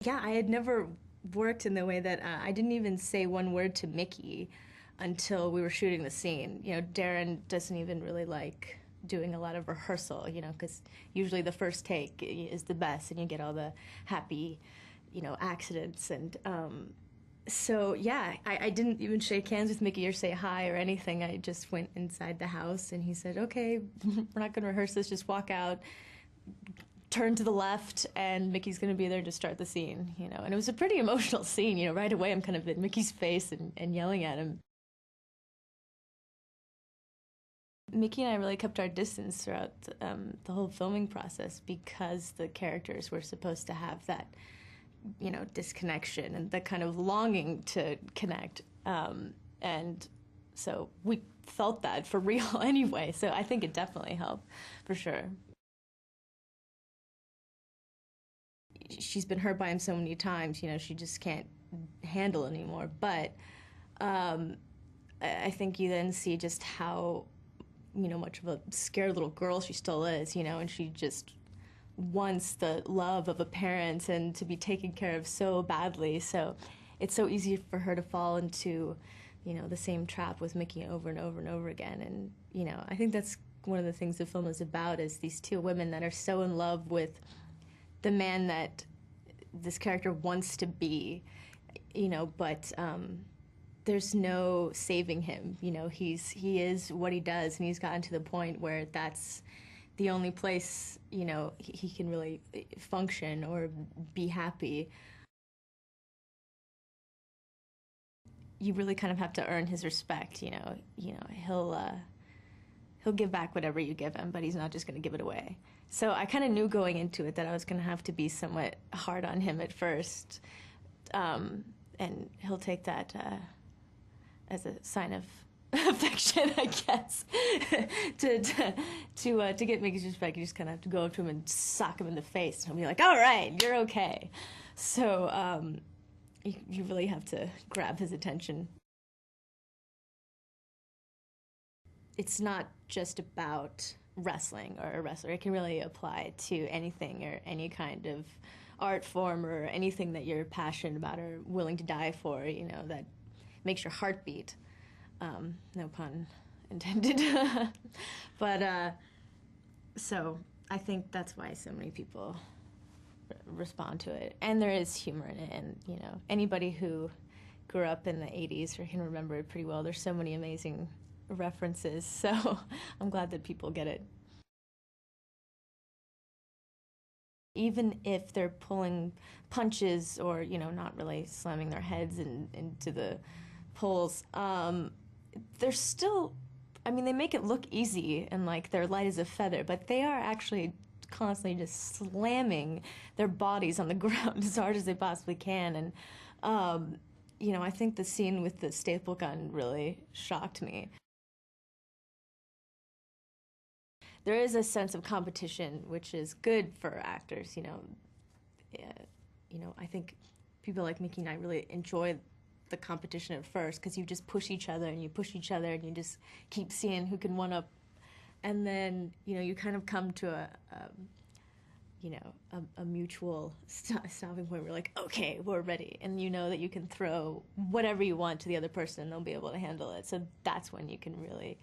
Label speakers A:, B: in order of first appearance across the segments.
A: Yeah, I had never worked in the way that I didn't even say one word to Mickey until we were shooting the scene. You know, Darren doesn't even really like doing a lot of rehearsal, you know, because usually the first take is the best and you get all the happy, you know, accidents. And so, yeah, I didn't even shake hands with Mickey or say hi or anything. I just went inside the house and he said, okay, we're not going to rehearse this, just walk out, turn to the left, and Mickey's going to be there to start the scene, you know. And it was a pretty emotional scene, you know. Right away, I'm kind of in Mickey's face and yelling at him. Mickey and I really kept our distance throughout the whole filming process because the characters were supposed to have that, you know, disconnection and the kind of longing to connect. And so we felt that for real anyway. So I think it definitely helped, for sure. She's been hurt by him so many times, you know, she just can't handle anymore. But um, I think you then see just how, you know, much of a scared little girl she still is, you know, and she just wants the love of a parent and to be taken care of so badly. So it's so easy for her to fall into, you know, the same trap with Mickey over and over and over again. And, you know, I think that's one of the things the film is about, is these two women that are so in love with the man that this character wants to be, you know, but there's no saving him. You know, he is what he does, and he's gotten to the point where that's the only place, you know, he can really function or be happy. You really kind of have to earn his respect. You know, he'll give back whatever you give him, but he's not just going to give it away. So I kind of knew going into it that I was going to have to be somewhat hard on him at first, and he'll take that as a sign of affection, I guess. To get Mickey's respect, you just kind of have to go up to him and sock him in the face, and he'll be like, "All right, you're okay." So you really have to grab his attention. It's not just about wrestling or a wrestler. It can really apply to anything or any kind of art form or anything that you're passionate about or willing to die for, you know, that makes your heart beat. No pun intended. But so I think that's why so many people respond to it. And there is humor in it. And, you know, anybody who grew up in the 80s or can remember it pretty well, there's so many amazing references. So I'm glad that people get it. Even if they're pulling punches or, you know, not really slamming their heads into the poles, they're still, I mean, they make it look easy and like they're light as a feather, but they are actually constantly just slamming their bodies on the ground as hard as they possibly can. And, you know, I think the scene with the staple gun really shocked me. There is a sense of competition, which is good for actors. Yeah, you know, I think people like Mickey and I really enjoy the competition at first because you just push each other and you push each other and you just keep seeing who can one up, and then you know you kind of come to you know a mutual stopping point. We're like, okay, we're ready, and you know that you can throw whatever you want to the other person, and they'll be able to handle it. So that's when you can really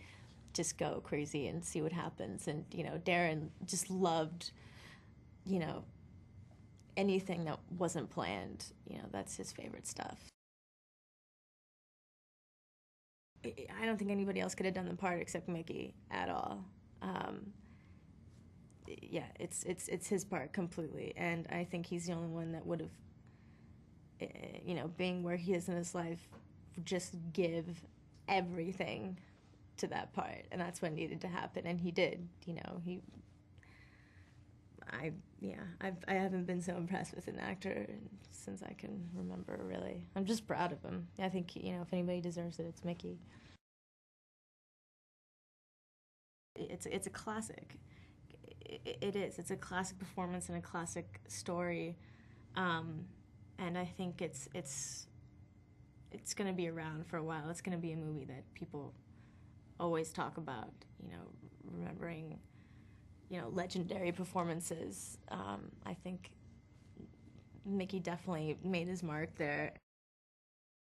A: just go crazy and see what happens. And you know, Darren just loved, you know, anything that wasn't planned. You know, that's his favorite stuff. I don't think anybody else could have done the part except Mickey at all. Um, yeah, it's his part completely, and I think he's the only one that would have, you know, being where he is in his life, just give everything to that part, and that's what needed to happen, and he did. You know, I haven't been so impressed with an actor since I can remember. Really, I'm just proud of him. I think, you know, if anybody deserves it, it's Mickey. It's a classic. It is. It's a classic performance and a classic story, um, and I think it's going to be around for a while. It's going to be a movie that people always talk about. You know, remembering, you know, legendary performances. I think Mickey definitely made his mark there.